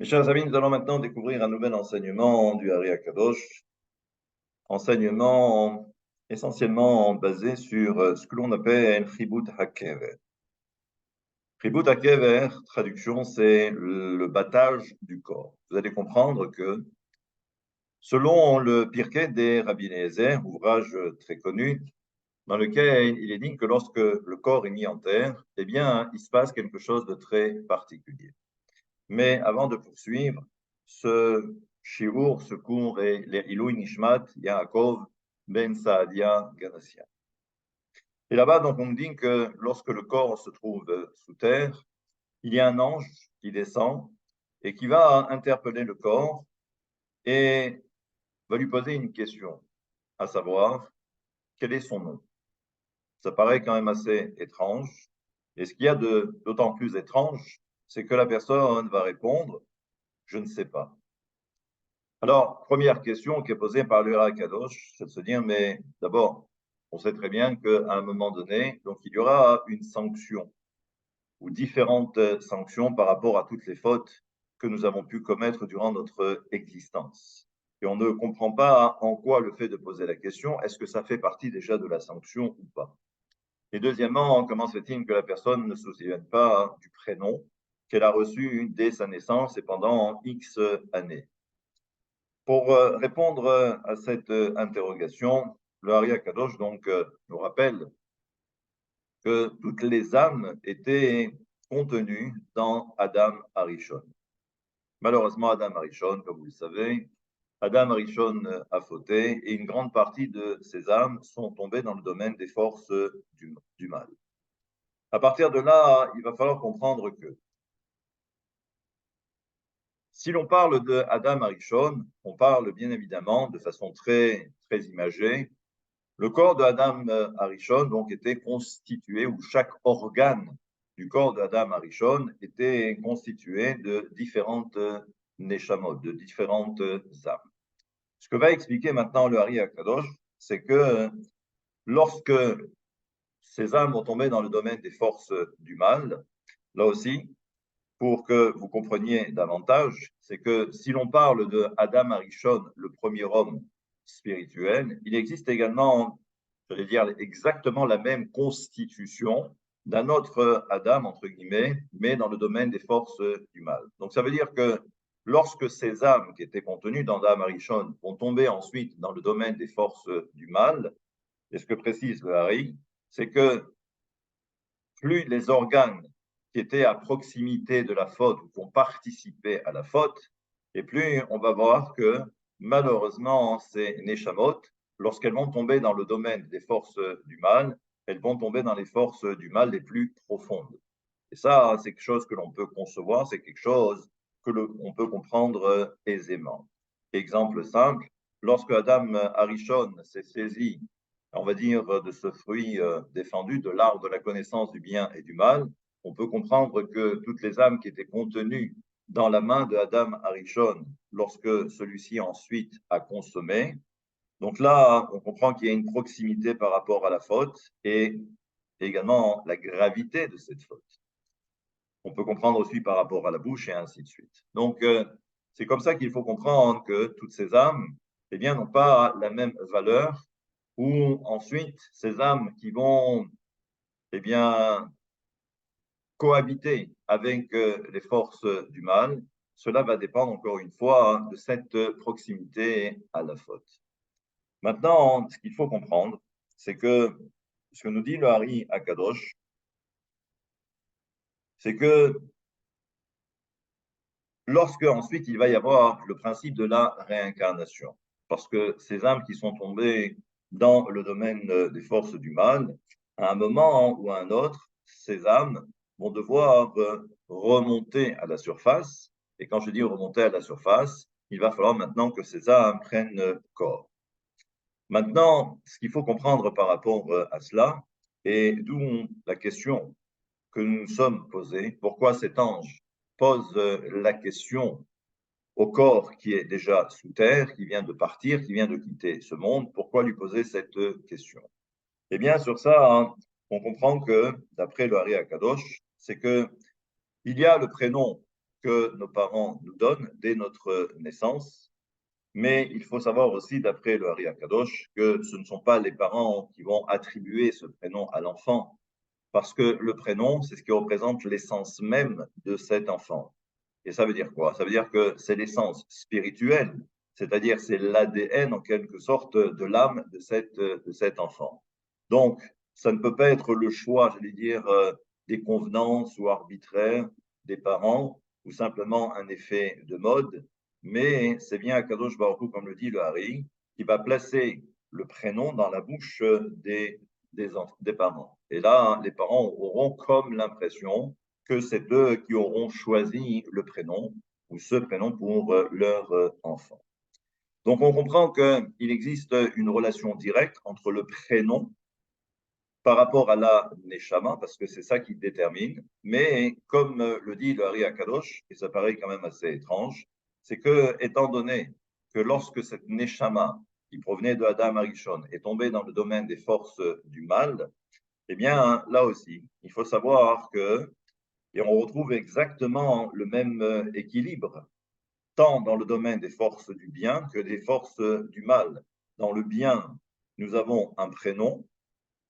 Mes chers amis, nous allons maintenant découvrir un nouvel enseignement du Hari Akadosh, enseignement essentiellement basé sur ce que l'on appelle Chibut HaKever. Chibut HaKever, traduction, c'est le battage du corps. Vous allez comprendre que selon le Pirkei des Rabbi Eliezer, ouvrage très connu, dans lequel il est dit que lorsque le corps est mis en terre, eh bien, il se passe quelque chose de très particulier. Mais avant de poursuivre, ce shiur, ce cours est les Ilui Nishmat Yaakov Ben Saadia Ganassia. Et là-bas, donc, on me dit que lorsque le corps se trouve sous terre, il y a un ange qui descend et qui va interpeller le corps et va lui poser une question, à savoir, quel est son nom? Ça paraît quand même assez étrange. Et ce qu'il y a d'autant plus étrange, c'est que la personne va répondre, je ne sais pas. Alors, première question qui est posée par le Kadosh, c'est de se dire, mais d'abord, on sait très bien qu'à un moment donné, donc il y aura une sanction ou différentes sanctions par rapport à toutes les fautes que nous avons pu commettre durant notre existence. Et on ne comprend pas en quoi le fait de poser la question, est-ce que ça fait partie déjà de la sanction ou pas? Et deuxièmement, comment se fait-il que la personne ne se souvienne pas du prénom qu'elle a reçu dès sa naissance et pendant X années? Pour répondre à cette interrogation, le Hari Akadosh donc nous rappelle que toutes les âmes étaient contenues dans Adam Arishon. Malheureusement, Adam Arishon, comme vous le savez, Adam Arishon a fauté et une grande partie de ces âmes sont tombées dans le domaine des forces du mal. À partir de là, il va falloir comprendre que si l'on parle de Adam Arishon, on parle bien évidemment de façon très, très imagée. Le corps de Adam Arishon donc était constitué, ou chaque organe du corps de Adam Arishon était constitué de différentes neshamot, de différentes âmes. Ce que va expliquer maintenant le Hari Akadosh, c'est que lorsque ces âmes vont tomber dans le domaine des forces du mal, là aussi, pour que vous compreniez davantage, c'est que si l'on parle de Adam Arishon, le premier homme spirituel, il existe également, j'allais dire, exactement la même constitution d'un autre Adam, entre guillemets, mais dans le domaine des forces du mal. Donc ça veut dire que lorsque ces âmes qui étaient contenues dans Adam Arishon vont tomber ensuite dans le domaine des forces du mal, et ce que précise le Hari, c'est que plus les organes qui étaient à proximité de la faute ou qui ont participé à la faute, et plus on va voir que malheureusement ces neshamot, lorsqu'elles vont tomber dans le domaine des forces du mal, elles vont tomber dans les forces du mal les plus profondes. Et ça, c'est quelque chose que l'on peut concevoir, c'est quelque chose que l'on peut comprendre aisément. Exemple simple, lorsque Adam Arishon s'est saisi, on va dire, de ce fruit défendu, de l'arbre de la connaissance du bien et du mal, on peut comprendre que toutes les âmes qui étaient contenues dans la main de Adam Arishon, lorsque celui-ci ensuite a consommé, donc là, on comprend qu'il y a une proximité par rapport à la faute et également la gravité de cette faute. On peut comprendre aussi par rapport à la bouche et ainsi de suite. Donc, c'est comme ça qu'il faut comprendre que toutes ces âmes, eh bien, n'ont pas la même valeur, ou ensuite, ces âmes qui vont, eh bien, cohabiter avec les forces du mal, cela va dépendre encore une fois de cette proximité à la faute. Maintenant, ce qu'il faut comprendre, c'est que ce que nous dit le Hari Akadosh, c'est que lorsque ensuite il va y avoir le principe de la réincarnation, parce que ces âmes qui sont tombées dans le domaine des forces du mal, à un moment ou à un autre, ces âmes vont devoir remonter à la surface. Et quand je dis remonter à la surface, il va falloir maintenant que ces âmes prennent corps. Maintenant, ce qu'il faut comprendre par rapport à cela, et d'où la question que nous nous sommes posée, pourquoi cet ange pose la question au corps qui est déjà sous terre, qui vient de partir, qui vient de quitter ce monde, pourquoi lui poser cette question? Eh bien, sur ça, hein, on comprend que, d'après le Hari Akadosh, c'est que il y a le prénom que nos parents nous donnent dès notre naissance. Mais il faut savoir aussi, d'après le Hari Akadosh, que ce ne sont pas les parents qui vont attribuer ce prénom à l'enfant, parce que le prénom, c'est ce qui représente l'essence même de cet enfant. Et ça veut dire quoi? Ça veut dire que c'est l'essence spirituelle, c'est-à-dire c'est l'ADN en quelque sorte de l'âme de cet enfant. Donc, ça ne peut pas être le choix, j'allais dire, des convenances ou arbitraires des parents ou simplement un effet de mode, mais c'est bien Akadosh Baruch Hu, comme le dit le Hari, qui va placer le prénom dans la bouche des parents. Et là, les parents auront comme l'impression que c'est eux qui auront choisi le prénom ou ce prénom pour leur enfant. Donc, on comprend qu'il existe une relation directe entre le prénom par rapport à la Neshama, parce que c'est ça qui détermine, mais comme le dit le Hari Akadosh, et ça paraît quand même assez étrange, c'est que, étant donné que lorsque cette Neshama, qui provenait de Adam Arishon, est tombée dans le domaine des forces du mal, eh bien, là aussi, il faut savoir que et on retrouve exactement le même équilibre, tant dans le domaine des forces du bien que des forces du mal. Dans le bien, nous avons un prénom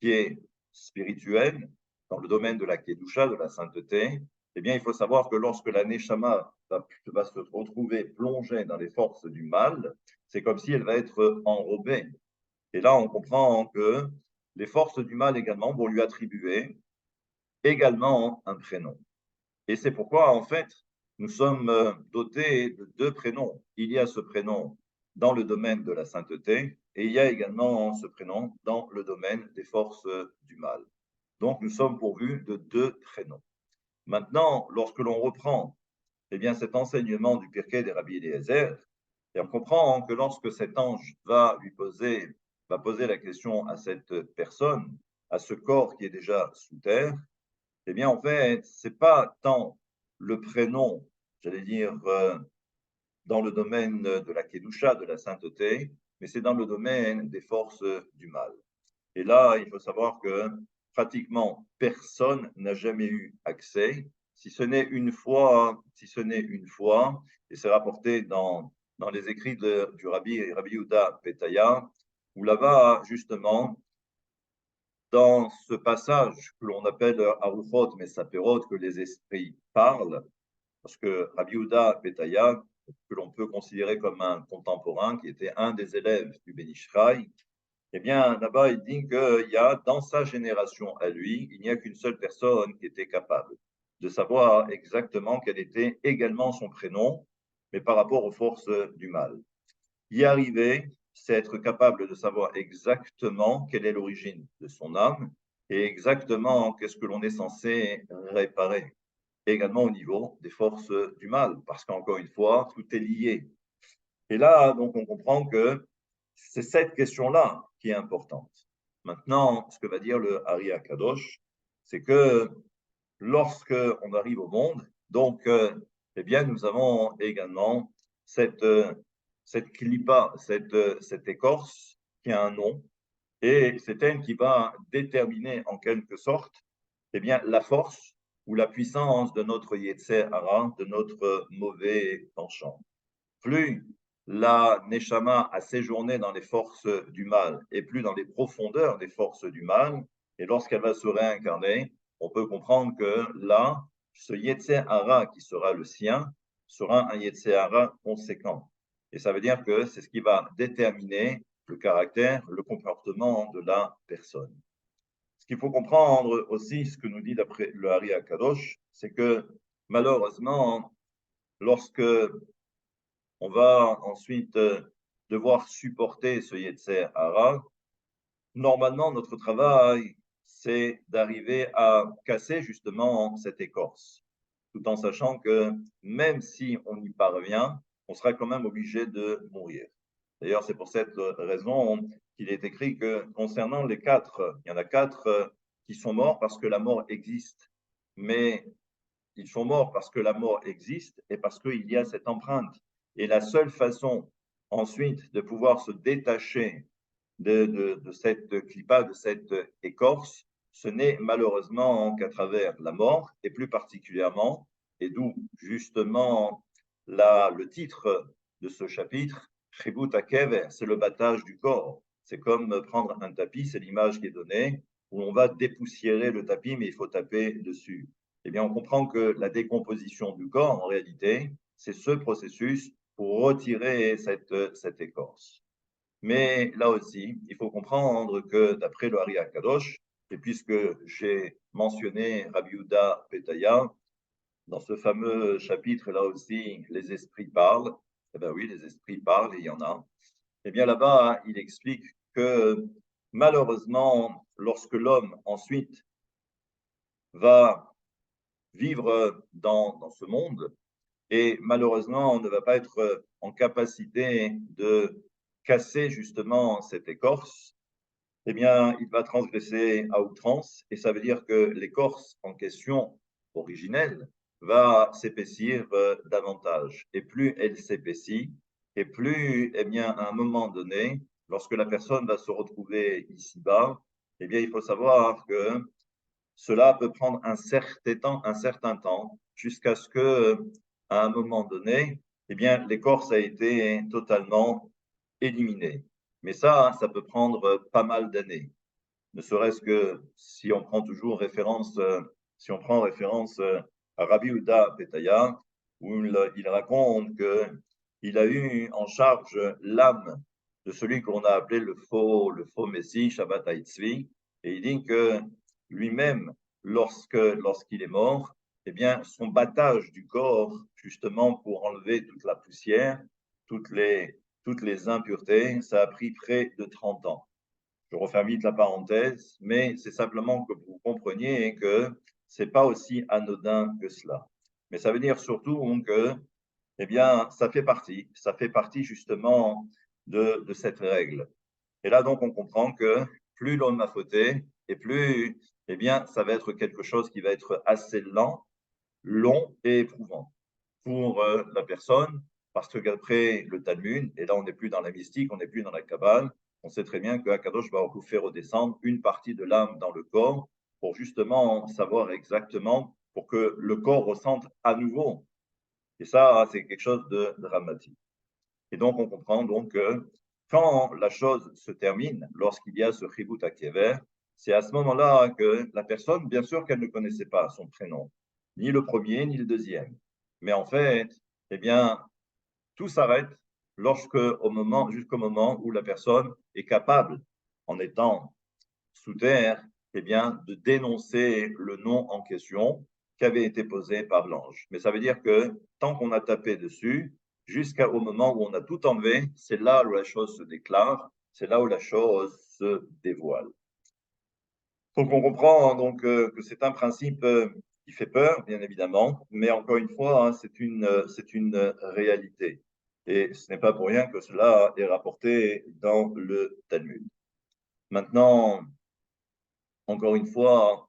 qui est spirituel, dans le domaine de la Kedusha, de la sainteté. Eh bien, il faut savoir que lorsque la Neshama va se retrouver plongée dans les forces du mal, c'est comme si elle va être enrobée. Et là, on comprend que les forces du mal également vont lui attribuer également un prénom. Et c'est pourquoi, en fait, nous sommes dotés de deux prénoms. Il y a ce prénom dans le domaine de la sainteté et il y a également ce prénom dans le domaine des forces du mal. Donc, nous sommes pourvus de deux prénoms. Maintenant, lorsque l'on reprend eh bien, cet enseignement du Pirkei des Rabbi Eliezer, et on comprend que lorsque cet ange va poser la question à cette personne, à ce corps qui est déjà sous terre, eh bien, en fait, c'est pas tant le prénom, j'allais dire, dans le domaine de la Kedusha, de la sainteté, mais c'est dans le domaine des forces du mal. Et là, il faut savoir que pratiquement personne n'a jamais eu accès, si ce n'est une fois, et c'est rapporté dans les écrits du Rabbi Yehuda Petaya, où là-bas, justement, dans ce passage que l'on appelle Aruchot Mesaperot, que les esprits parlent, parce que Rabbi Yehuda Betaya, que l'on peut considérer comme un contemporain, qui était un des élèves du Ben Ish Chai, eh bien, là-bas, il dit qu'il y a, dans sa génération à lui, il n'y a qu'une seule personne qui était capable de savoir exactement quel était également son prénom, mais par rapport aux forces du mal. Y arriver, c'est être capable de savoir exactement quelle est l'origine de son âme et exactement qu'est-ce que l'on est censé réparer. Et également au niveau des forces du mal, parce qu'encore une fois, tout est lié. Et là, donc, on comprend que c'est cette question-là qui est importante. Maintenant, ce que va dire le Hari Akadosh, c'est que lorsque on arrive au monde, donc, eh bien, nous avons également cette, cette clipa, cette écorce qui a un nom, et c'est elle qui va déterminer en quelque sorte, eh bien, la force ou la puissance de notre Yetzer Hara, de notre mauvais penchant. Plus la Neshama a séjourné dans les forces du mal et plus dans les profondeurs des forces du mal, et lorsqu'elle va se réincarner, on peut comprendre que là, ce Yetzer Hara qui sera le sien sera un Yetzer Hara conséquent. Et ça veut dire que c'est ce qui va déterminer le caractère, le comportement de la personne. Ce qu'il faut comprendre aussi, ce que nous dit d'après le Hari Akadosh, c'est que malheureusement, lorsque on va ensuite devoir supporter ce Yetzer Hara. Normalement, notre travail, c'est d'arriver à casser justement cette écorce, tout en sachant que même si on y parvient, on sera quand même obligé de mourir. D'ailleurs, c'est pour cette raison qu'il est écrit que concernant les quatre, il y en a quatre qui sont morts parce que la mort existe. Mais ils sont morts parce que la mort existe et parce qu'il y a cette empreinte. Et la seule façon ensuite de pouvoir se détacher de cette clipa, de cette écorce, ce n'est malheureusement qu'à travers la mort et plus particulièrement et d'où justement le titre de ce chapitre, Chibut Hakever, c'est le battage du corps. C'est comme prendre un tapis, c'est l'image qui est donnée, où on va dépoussiérer le tapis, mais il faut taper dessus. Eh bien, on comprend que la décomposition du corps, en réalité, c'est ce processus pour retirer cette écorce. Mais là aussi, il faut comprendre que d'après le Hari HaKadosh, et puisque j'ai mentionné Rabbi Yehuda Petaya, dans ce fameux chapitre, là aussi, les esprits parlent. Eh bien oui, les esprits parlent, et il y en a. Eh bien là-bas, il explique que malheureusement, lorsque l'homme ensuite va vivre dans ce monde, et malheureusement, on ne va pas être en capacité de casser justement cette écorce, eh bien, il va transgresser à outrance, et ça veut dire que l'écorce en question originelle va s'épaissir davantage. Et plus elle s'épaissit, et plus, eh bien, à un moment donné, lorsque la personne va se retrouver ici-bas, eh bien, il faut savoir que cela peut prendre un certain temps, jusqu'à ce que, à un moment donné, eh bien, l'écorce a été totalement éliminée. Mais ça peut prendre pas mal d'années. Ne serait-ce que si on prend toujours référence, si on prend référence à Rabbi Yehuda Petaya, où il raconte qu'il a eu en charge l'âme de celui qu'on a appelé le faux Messie, Shabbat Haitzvi, et il dit que lui-même, lorsqu'il est mort, eh bien, son battage du corps, justement pour enlever toute la poussière, toutes les impuretés, ça a pris près de 30 ans. Je referme vite la parenthèse, mais c'est simplement que vous compreniez que c'est pas aussi anodin que cela. Mais ça veut dire surtout que, eh bien, ça fait partie justement de cette règle. Et là, donc, on comprend que plus l'homme a fauté, et plus, eh bien, ça va être quelque chose qui va être assez lent, long et éprouvant pour la personne, parce que qu'après le Talmud, et là on n'est plus dans la mystique, on n'est plus dans la Kabbale, on sait très bien que Akadosh va vous faire redescendre une partie de l'âme dans le corps pour justement savoir exactement, pour que le corps ressente à nouveau. Et ça, c'est quelque chose de dramatique. Et donc on comprend donc que quand la chose se termine, lorsqu'il y a ce chibut hakever, c'est à ce moment-là que la personne, bien sûr qu'elle ne connaissait pas son prénom, ni le premier, ni le deuxième. Mais en fait, eh bien, tout s'arrête jusqu'au moment où la personne est capable, en étant sous terre, eh bien, de dénoncer le nom en question qui avait été posé par l'ange. Mais ça veut dire que tant qu'on a tapé dessus, jusqu'au moment où on a tout enlevé, c'est là où la chose se déclare, c'est là où la chose se dévoile. Donc on comprend donc que c'est un principe qui fait peur, bien évidemment, mais encore une fois, hein, c'est une réalité. Et ce n'est pas pour rien que cela est rapporté dans le Talmud. Maintenant, encore une fois,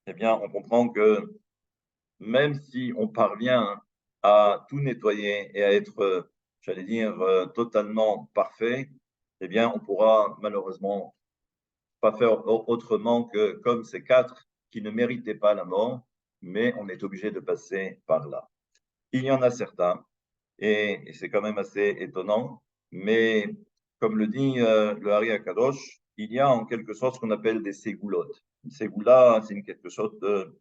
eh bien, on comprend que même si on parvient à tout nettoyer et à être, j'allais dire, totalement parfait, eh bien, on pourra malheureusement pas faire autrement que comme ces quatre qui ne méritaient pas la mort, mais on est obligé de passer par là. Il y en a certains, et c'est quand même assez étonnant, mais comme le dit le Hari HaKadosh, il y a en quelque sorte ce qu'on appelle des ségoulottes. Une ségoula, c'est quelque chose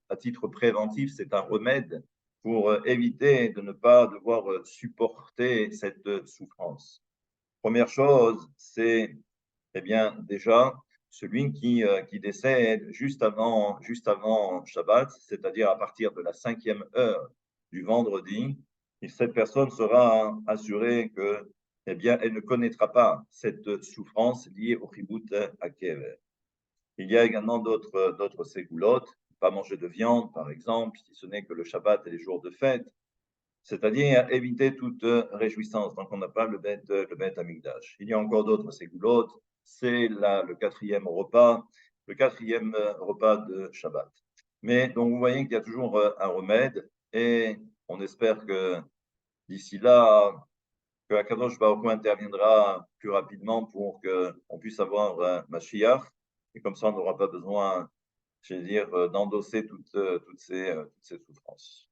à titre préventif, c'est un remède pour éviter de ne pas devoir supporter cette souffrance. Première chose, c'est eh bien déjà celui qui décède juste avant Shabbat, c'est-à-dire à partir de la 5e heure du vendredi, et cette personne sera assurée que, eh bien, elle ne connaîtra pas cette souffrance liée au chibut hakever. Il y a également d'autres ségoulottes, pas manger de viande, par exemple, si ce n'est que le Shabbat et les jours de fête, c'est-à-dire éviter toute réjouissance. Donc, on n'a pas le bête Amikdash. Il y a encore d'autres ségoulottes, c'est le quatrième repas de Shabbat. Mais donc, vous voyez qu'il y a toujours un remède et on espère que d'ici là, que Akadosh Baruch Hu interviendra plus rapidement pour qu'on puisse avoir Mashiach. Et comme ça, on n'aura pas besoin, je veux dire, d'endosser toutes ces souffrances.